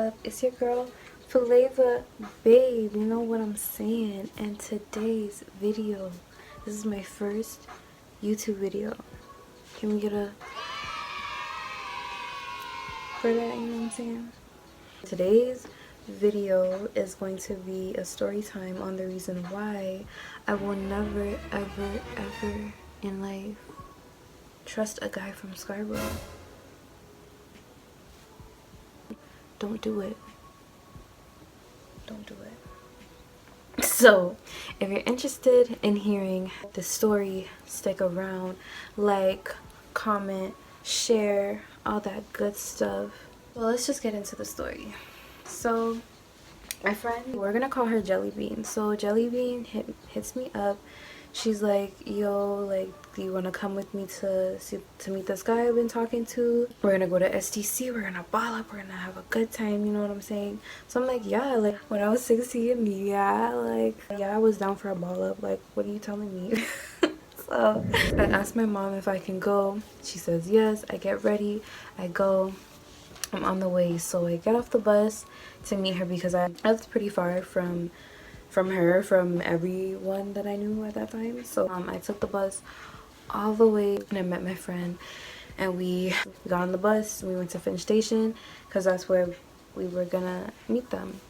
up? It's your girl Flavaababe, you know what I'm saying? And today's video, this is my first YouTube video. Can we get a for that, you know what I'm saying? Today's video is going to be a story time on the reason why I will never ever in life trust a guy from Scarborough. Don't do it. Don't do it. So, if you're interested in hearing the story, stick around. Like, comment, share, all that good stuff. Well, let's just get into the story. So, my friend, we're gonna call her Jelly Bean. So, Jelly Bean hits me up. She's like, yo, like, do you want to come with me to meet this guy I've been talking to? We're gonna go to STC, we're gonna ball up, we're gonna have a good time, you know what I'm saying? So I'm like, yeah, like, when I was 16, yeah, I was down for a ball up. Like, what are you telling me? So I asked my mom if I can go. She says yes. I get ready, I go. I'm on the way, so I get off the bus to meet her because I lived pretty far from everyone that I knew at that time. So I took the bus all the way and I met my friend, and we got on the bus and we went to Finch Station because that's where we were gonna meet them.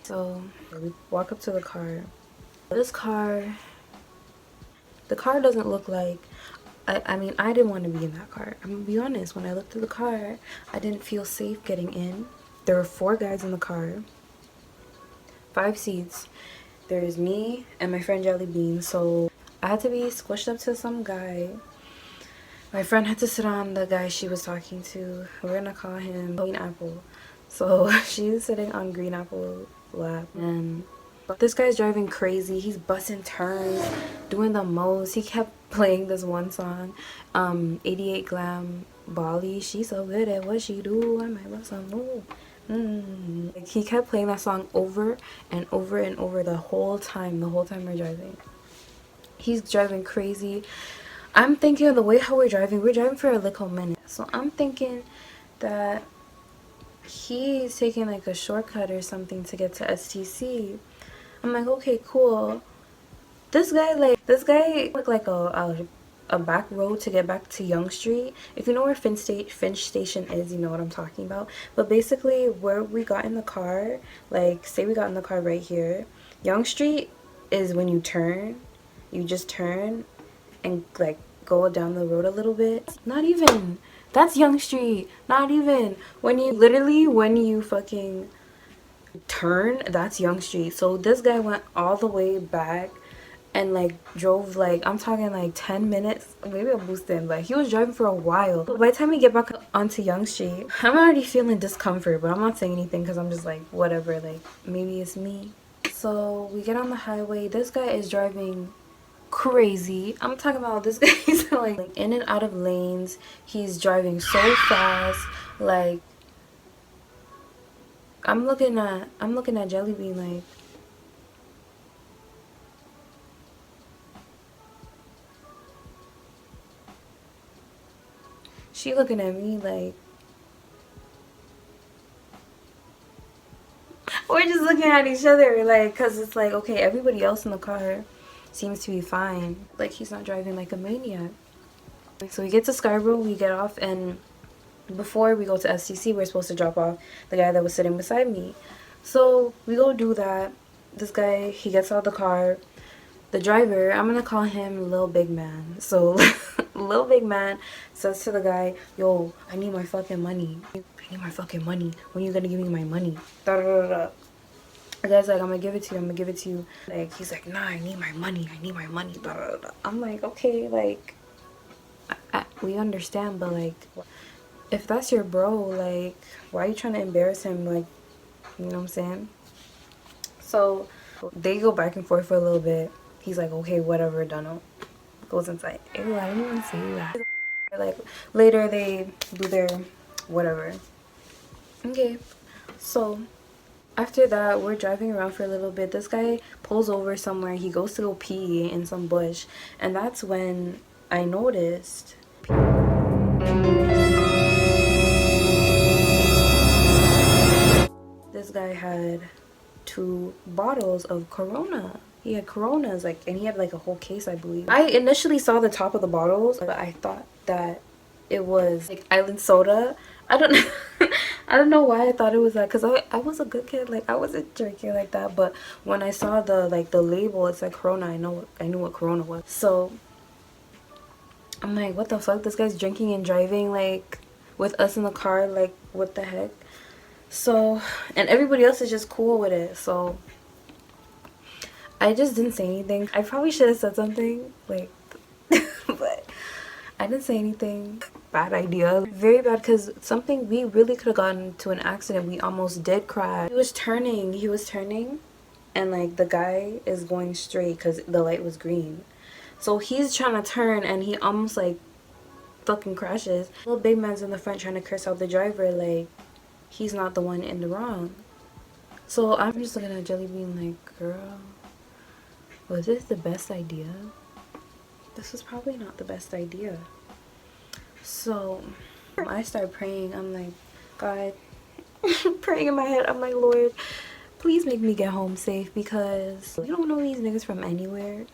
So we walk up to the car. The car doesn't look like, I mean, I didn't want to be in that car. I'm gonna be honest, when I looked at the car, I didn't feel safe getting in. There were 4 guys in the car, 5 seats. There's me and my friend Jelly Bean, so I had to be squished up to some guy. My friend had to sit on the guy she was talking to. We're gonna call him Green Apple. So she's sitting on Green Apple's lap, and this guy's driving crazy. He's busting turns, doing the most. He kept playing this one song, 88 Glam Bali. She's so good at what she do. I might love some more. Like, he kept playing that song over and over and over the whole time we're driving. He's driving crazy. I'm thinking of the way how we're driving for a little minute, so I'm thinking that he's taking like a shortcut or something to get to STC. I'm like, okay, cool. This guy looked like a back road to get back to Yonge Street. If you know where Finch Station is, you know what I'm talking about. But basically, where we got in the car, like, say we got in the car right here. Yonge Street is when you turn. You just turn and, like, go down the road a little bit. Not even. That's Yonge Street. Not even. When you fucking turn, that's Yonge Street. So this guy went all the way back and like drove, like, I'm talking like 10 minutes, maybe I'll boost in, but he was driving for a while. By the time we get back onto Yonge Street, I'm already feeling discomfort, but I'm not saying anything because I'm just like, whatever, like, maybe it's me. So we get on the highway. This guy is driving crazy. I'm talking about this guy's like in and out of lanes. He's driving so fast. Like, I'm looking at Jelly Bean like, she looking at me like, we're just looking at each other, like, because it's like, okay, everybody else in the car seems to be fine. Like, he's not driving like a maniac. So we get to Scarborough, we get off, and before we go to STC, we're supposed to drop off the guy that was sitting beside me. So we go do that. This guy, he gets out of the car. The driver, I'm gonna call him Lil Big Man. So Lil Big Man says to the guy, yo, I need my fucking money. I need my fucking money. When are you gonna give me my money? Da da da da. The guy's like, I'm gonna give it to you. Like, he's like, nah, I need my money. Da da da. I'm like, okay, like, we understand, but like, if that's your bro, like, why are you trying to embarrass him? Like, you know what I'm saying? So they go back and forth for a little bit. He's like, okay, whatever, Dunno. Goes inside. Ew, I didn't even say that. Like, later they do their whatever. Okay, so after that, we're driving around for a little bit. This guy pulls over somewhere. He goes to go pee in some bush, and that's when I noticed this guy had 2 bottles of Corona. He had Coronas, like, and he had like a whole case, I believe. I initially saw the top of the bottles, but I thought that it was like island soda. I don't know. I don't know why I thought it was that, because I was a good kid, like I wasn't drinking like that. But when I saw the label, it's like Corona, I knew what Corona was. So I'm like, what the fuck, this guy's drinking and driving like with us in the car, like what the heck. So, and everybody else is just cool with it, so I just didn't say anything. I probably should have said something, like, but I didn't say anything. Bad idea. Very bad, because something, we really could have gotten into an accident. We almost did crash. He was turning, and like the guy is going straight because the light was green. So he's trying to turn, and he almost like fucking crashes. Little big man's in the front trying to curse out the driver, like he's not the one in the wrong. So I'm just looking at Jelly Bean like, girl, was this the best idea? This was probably not the best idea. So I start praying. I'm like, God, praying in my head. I'm like, Lord, please make me get home safe, because you don't know these niggas from anywhere.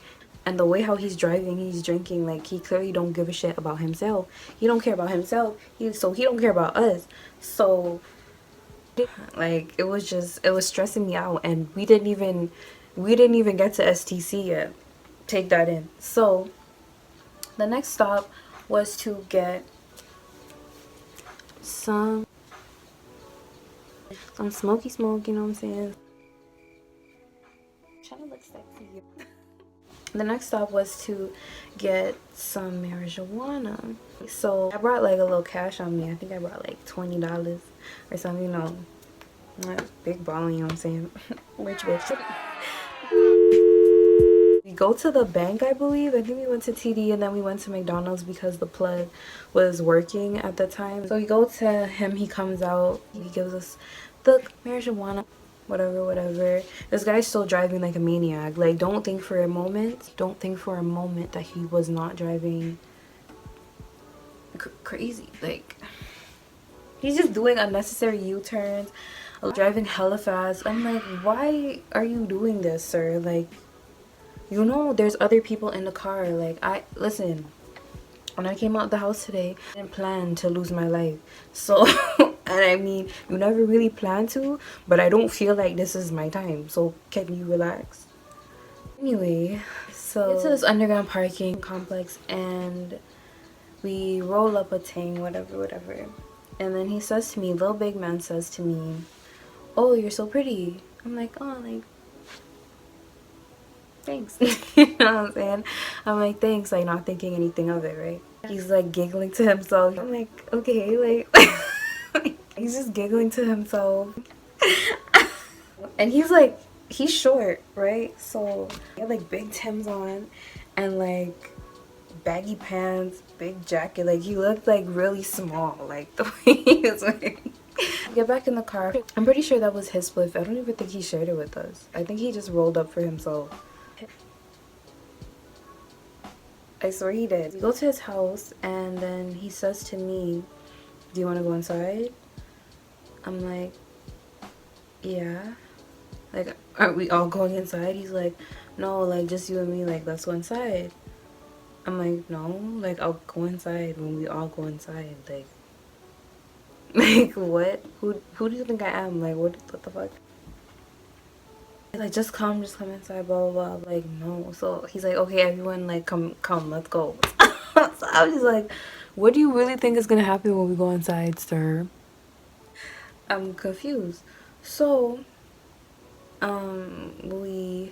And the way how he's driving, he's drinking, like he clearly don't give a shit about himself. He don't care about himself. So he don't care about us. So like it was stressing me out, and we didn't even get to STC yet. Take that in. So the next stop was to get some smoky smoke, you know what I'm saying? Trying to look sexy. The next stop was to get some marijuana. So I brought like a little cash on me. I think I brought like $20 or something, you know. Not big balling, you know what I'm saying? Rich bitch. We go to the bank, I believe. I think we went to TD, and then we went to McDonald's because the plug was working at the time. So we go to him, he comes out, he gives us the marijuana, whatever. This guy's still driving like a maniac. Like, don't think for a moment that he was not driving crazy. Like, he's just doing unnecessary U-turns, driving hella fast. I'm like, why are you doing this, sir? Like, you know there's other people in the car. Like, listen, when I came out the house today, I didn't plan to lose my life. So and I mean, you never really plan to, but I don't feel like this is my time, so can you relax? Anyway, so we get to this underground parking complex, and we roll up a thing, whatever. And then he says to me, little big man says to me, oh, you're so pretty. I'm like, oh, like, thanks. You know what I'm saying? I'm like, thanks, like not thinking anything of it, right? He's like giggling to himself. I'm like, okay, like he's just giggling to himself. And he's like, he's short, right? So he had like big Timbs on and like baggy pants, big jacket. Like he looked like really small, like the way he was wearing. Get back in the car. I'm pretty sure that was his spliff. I don't even think he shared it with us. I think he just rolled up for himself. I swear he did. We go to his house, and then he says to me, do you want to go inside? I'm like, yeah. Like, aren't we all going inside? He's like, no, like just you and me, like let's go inside. I'm like, no, like I'll go inside when we all go inside. Like what? Who do you think I am? Like what the fuck? Like just come inside, blah blah blah. Like no. So he's like, okay, everyone, like come, let's go. So I was just like, what do you really think is gonna happen when we go inside, sir? I'm confused. So we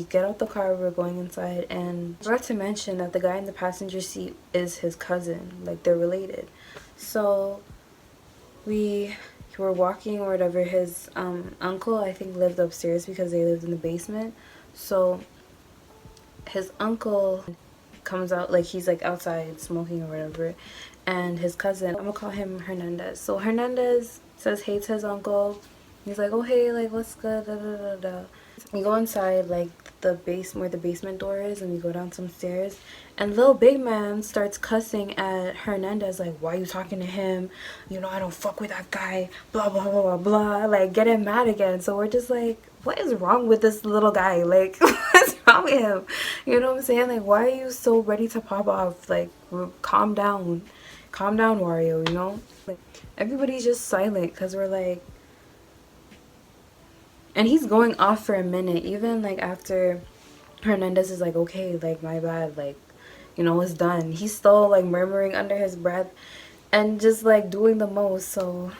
get out the car, we're going inside, and I forgot to mention that the guy in the passenger seat is his cousin, like they're related. So we were walking or whatever. His uncle, I think, lived upstairs because they lived in the basement. So his uncle comes out, like he's like outside smoking or whatever, and his cousin, I'm gonna call him Hernandez. So Hernandez says hey to his uncle. He's like, oh hey, like what's good, da da da da. We go inside, like the base where the basement door is, and we go down some stairs, and little big man starts cussing at Hernandez like, why are you talking to him, you know, I don't fuck with that guy, blah blah blah blah blah, like getting mad again. So we're just like, what is wrong with this little guy? Like what's wrong with him? You know what I'm saying? Like, why are you so ready to pop off? Like, calm down, Wario, you know? Like, everybody's just silent because we're like, and he's going off for a minute, even like after Hernandez is like, okay, like my bad, like, you know, it's done. He's still like murmuring under his breath and just like doing the most. So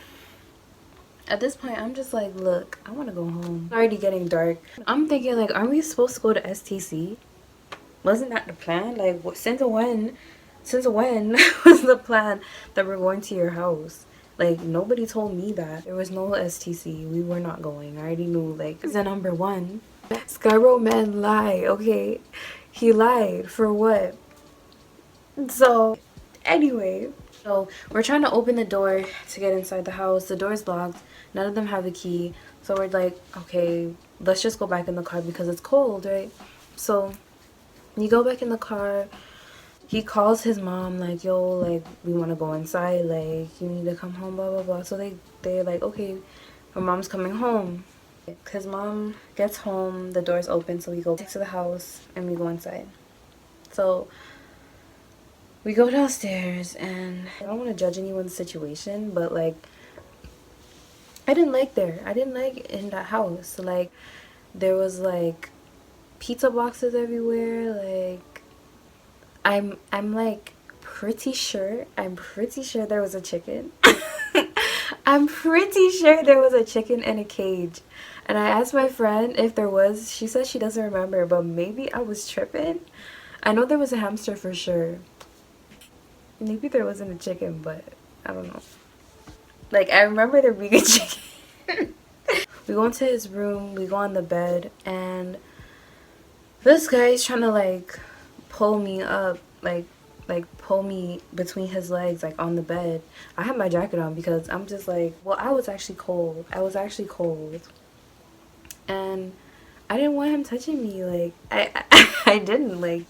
at this point, I'm just like, look, I want to go home. It's already getting dark. I'm thinking like, aren't we supposed to go to STC? Wasn't that the plan? Like, since when was the plan that we're going to your house? Like, nobody told me that. There was no STC. We were not going. I already knew, like, it's the number one. Scarborough man lied, okay? He lied. For what? So, anyway. So, we're trying to open the door to get inside the house. The door's locked. None of them have a key. So, we're like, okay, let's just go back in the car because it's cold, right? So, you go back in the car. He calls his mom like, yo, like, we want to go inside, like, you need to come home, blah blah blah. So they're like, okay, her mom's coming home. His mom gets home, the door's open, so we go back to the house and we go inside. So we go downstairs, and I don't want to judge anyone's situation, but like, I didn't like in that house. Like, there was like pizza boxes everywhere. Like, I'm like pretty sure there was a chicken. I'm pretty sure there was a chicken in a cage. And I asked my friend if there was. She said she doesn't remember, but maybe I was tripping. I know there was a hamster for sure. Maybe there wasn't a chicken, but I don't know. Like, I remember there being a chicken. We go into his room, we go on the bed, and this guy's trying to like pull me up, like pull me between his legs, like on the bed. I had my jacket on because I'm just like, well, I was actually cold, and I didn't want him touching me. Like, I didn't, like,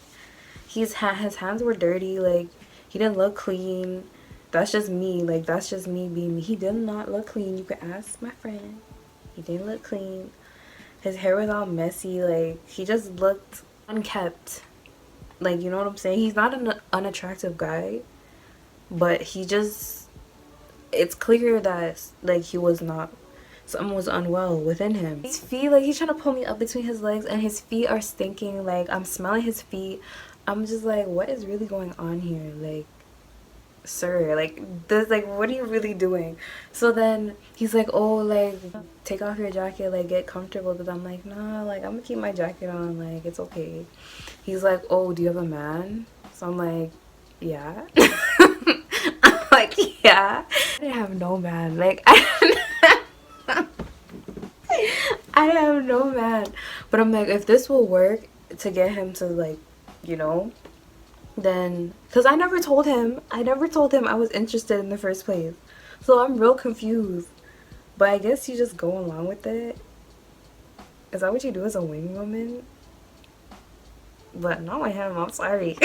his hands were dirty, like, he didn't look clean. That's just me, like, that's just me being me. He did not look clean. You could ask my friend. He didn't look clean. His hair was all messy, like, he just looked unkept. Like, you know what I'm saying? He's not an unattractive guy, but he just, it's clear that, like, he was not, something was unwell within him. His feet, like, he's trying to pull me up between his legs, and his feet are stinking. Like, I'm smelling his feet. I'm just like, what is really going on here? Like, sir, like, this, like, what are you really doing? So then he's like, oh, like, take off your jacket, like, get comfortable. But I'm like, nah, like, I'm gonna keep my jacket on, like, it's okay. He's like, oh, do you have a man? So I'm like, yeah. I'm like, yeah. I didn't have no man. Like, I have no man. But I'm like, if this will work to get him to, like, you know, then, because I never told him I was interested in the first place. So I'm real confused. But I guess you just go along with it. Is that what you do as a wing woman? But not with him, I'm sorry.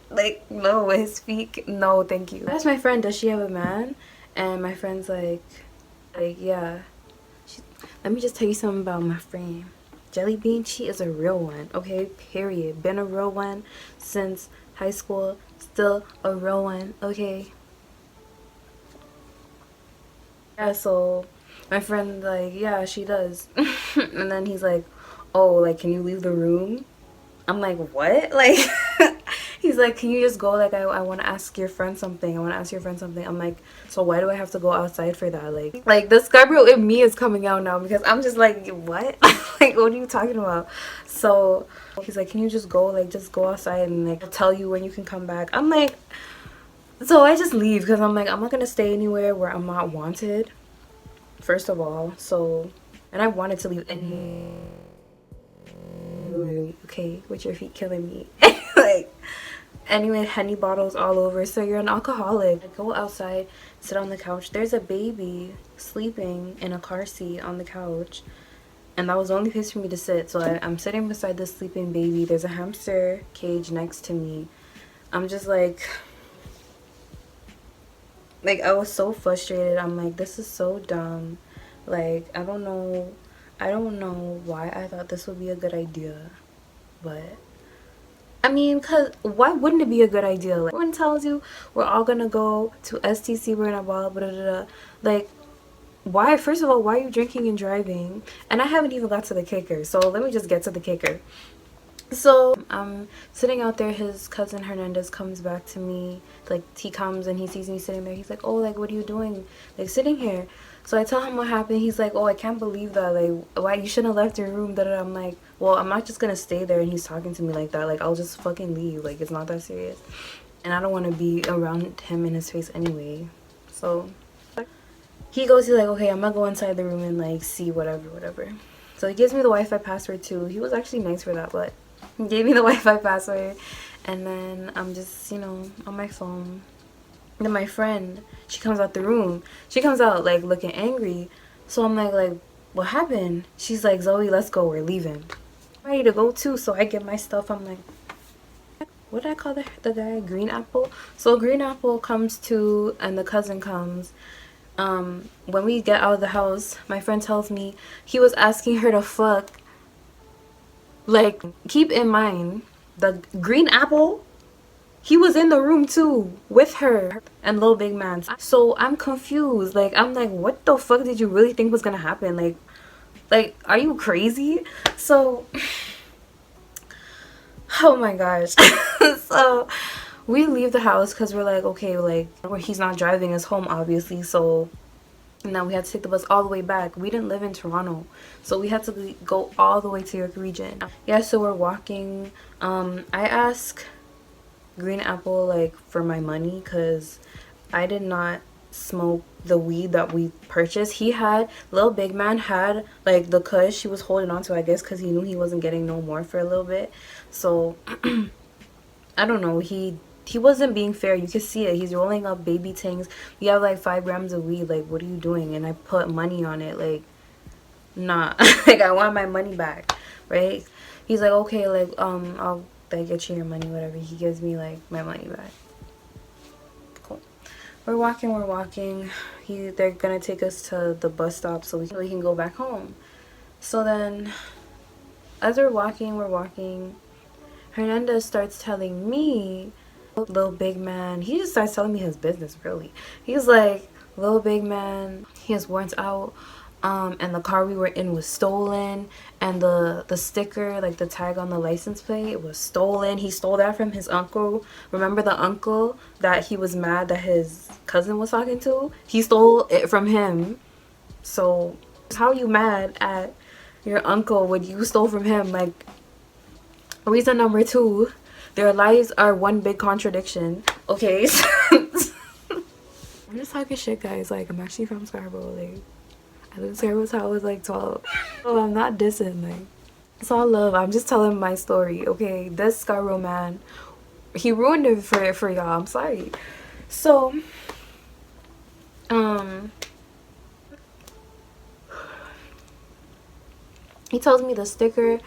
Like, no, his feet, no, thank you. I asked my friend, does she have a man? And my friend's like, yeah. Let me just tell you something about my friend. Jelly Bean, she is a real one, okay? Period. Been a real one since high school. Still a real one, okay? Yeah, so my friend, like, yeah, she does. And then he's like, oh, like, can you leave the room? I'm like, what? Like, he's like, can you just go? Like, I want to ask your friend something. I'm like, so why do I have to go outside for that? Like the Scarborough in me is coming out now because I'm just like, what? Like, what are you talking about? So he's like, can you just go? Like, just go outside and, like, I'll tell you when you can come back. I'm like, so I just leave because I'm like, I'm not going to stay anywhere where I'm not wanted, first of all. So, and I wanted to leave anyway. Okay, with your feet killing me. Like, anyway, Henny bottles all over. So you're an alcoholic. I go outside, sit on the couch. There's a baby sleeping in a car seat on the couch. and that was the only place for me to sit. So I'm sitting beside the sleeping baby. There's a hamster cage next to me. I'm just like I was so frustrated. I'm like, this is so dumb. Like, I don't know why I thought this would be a good idea, but I mean, cause why wouldn't it be a good idea? Like, everyone tells you we're all gonna go to STC, we're gonna blah blah blah blah. Like, why? First of all, why are you drinking and driving? And I haven't even got to the kicker, so let me just get to the kicker. So I'm sitting out there. His cousin Hernandez comes back to me. Like, he comes and he sees me sitting there. He's like, oh, like, what are you doing, like, sitting here? So I tell him what happened. He's like, oh, I can't believe that, like, why you shouldn't have left your room. That I'm like, well, I'm not just gonna stay there and he's talking to me like that. Like, I'll just fucking leave. Like, it's not that serious, and I don't want to be around him in his face anyway. So he goes, he's like, okay, I'm gonna go inside the room and like see whatever. So he gives me the Wi-Fi password too. He was actually nice for that, but he gave me the Wi-Fi password, and then I'm just, you know, on my phone. And then my friend, she comes out the room. She comes out like looking angry. So I'm like, what happened? She's like, Zoe, let's go, we're leaving. I'm ready to go too. So I get my stuff. I'm like, what did I call the guy? Green Apple. So Green Apple comes too, and the cousin comes. When we get out of the house, my friend tells me he was asking her to fuck. Like, keep in mind, the Green Apple, he was in the room too with her and Lil Big Man. So I'm confused. Like, I'm like, what the fuck did you really think was gonna happen? Like, are you crazy? So, oh my gosh. So we leave the house because we're like, okay, like, he's not driving us home, obviously. So now we had to take the bus all the way back. We didn't live in Toronto, so we had to go all the way to York Region. Yeah, so we're walking. I asked Green Apple like for my money because I did not smoke the weed that we purchased. He had, Lil Big Man had like the kush he was holding on to, I guess, because he knew he wasn't getting no more for a little bit. So I don't know, he wasn't being fair. You can see it. He's rolling up baby things. You have like 5 grams of weed. Like, what are you doing? And I put money on it. Like, nah. Like, I want my money back, right? He's like, okay, like, I'll like get you your money, whatever. He gives me like my money back. Cool. We're walking. They're gonna take us to the bus stop so we can go back home. So then, as we're walking, Hernandez starts telling me, Lil Big Man, he just starts telling me his business, really. He's like, Lil Big Man, his warrants out, and the car we were in was stolen, and the sticker, like the tag on the license plate, was stolen. He stole that from his uncle. Remember the uncle that he was mad that his cousin was talking to? He stole it from him. So how are you mad at your uncle when you stole from him? Like, reason number 2, their lives are one big contradiction. Okay. I'm just talking shit, guys. Like, I'm actually from Scarborough. Like, I lived in Scarborough till I was like 12. So I'm not dissing. Like, it's all love. I'm just telling my story. Okay, this Scarborough man, he ruined it for y'all. I'm sorry. So he tells me the sticker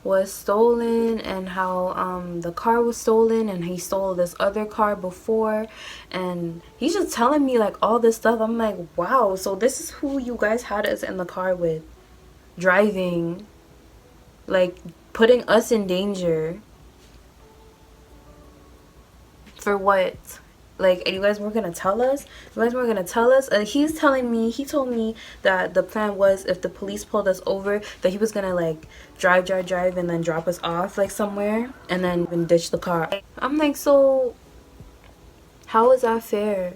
was stolen and how the car was stolen and he stole this other car before, and he's just telling me like all this stuff. I'm like, wow, so this is who you guys had us in the car with, driving, like putting us in danger for what? Like, you guys weren't gonna tell us? You guys weren't gonna tell us? He's telling me, he told me that the plan was if the police pulled us over, that he was gonna like drive and then drop us off like somewhere and then even ditch the car. I'm like, so how is that fair?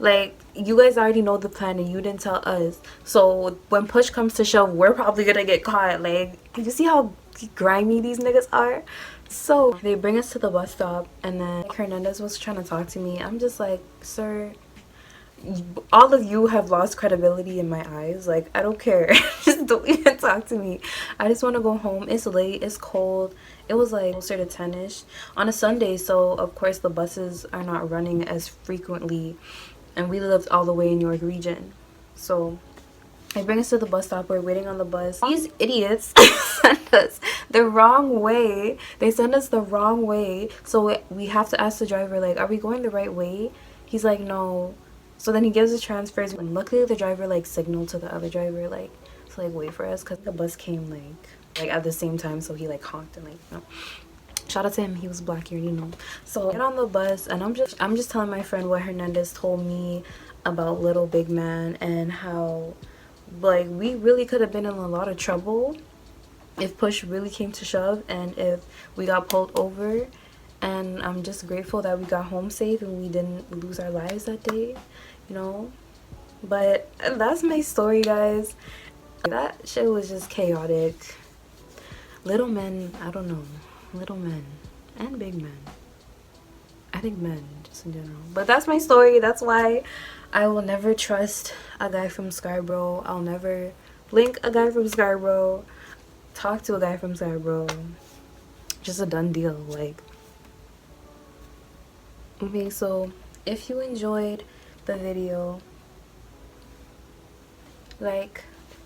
Like, you guys already know the plan and you didn't tell us. So when push comes to shove, we're probably gonna get caught. Like, you see how grimy these niggas are? So they bring us to the bus stop, and then Hernandez was trying to talk to me. I'm just like, sir, all of you have lost credibility in my eyes. Like, I don't care. Just don't even talk to me. I just want to go home. It's late, it's cold. It was like closer to 10ish on a Sunday, so of course the buses are not running as frequently, and we lived all the way in York Region. So They bring us to the bus stop. We're waiting on the bus. These idiots sent us the wrong way. They send us the wrong way. So we have to ask the driver, like, are we going the right way? He's like, no. So then he gives us transfers. And luckily the driver like signaled to the other driver like to like wait for us, because the bus came like at the same time. So he like honked and like, you know. Shout out to him, he was black, you already know. So I get on the bus and I'm just telling my friend what Hernandez told me about Little Big Man, and how like we really could have been in a lot of trouble if push really came to shove and if we got pulled over. And I'm just grateful that we got home safe and we didn't lose our lives that day, you know. But that's my story, guys. That shit was just chaotic. Little men, I don't know. Little men and big men. I think men just in general. But that's my story. That's why I will never trust a guy from Scarborough. I'll never link a guy from Scarborough, talk to a guy from Scarborough. Just a done deal. Like, okay, so if you enjoyed the video, like,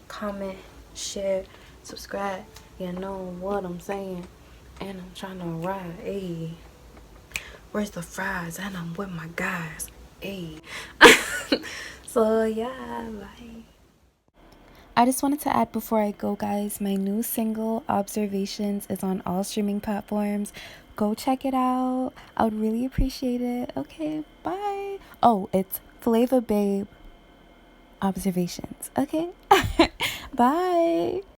comment, share, subscribe. You know what I'm saying. And I'm trying to ride. Ayy, where's the fries? And I'm with my guys. Ayy. So yeah, bye. I just wanted to add before I go, guys, my new single Observations is on all streaming platforms. Go check it out. I would really appreciate it. Okay, bye. Oh, it's Flavaababe Observations. Okay. Bye.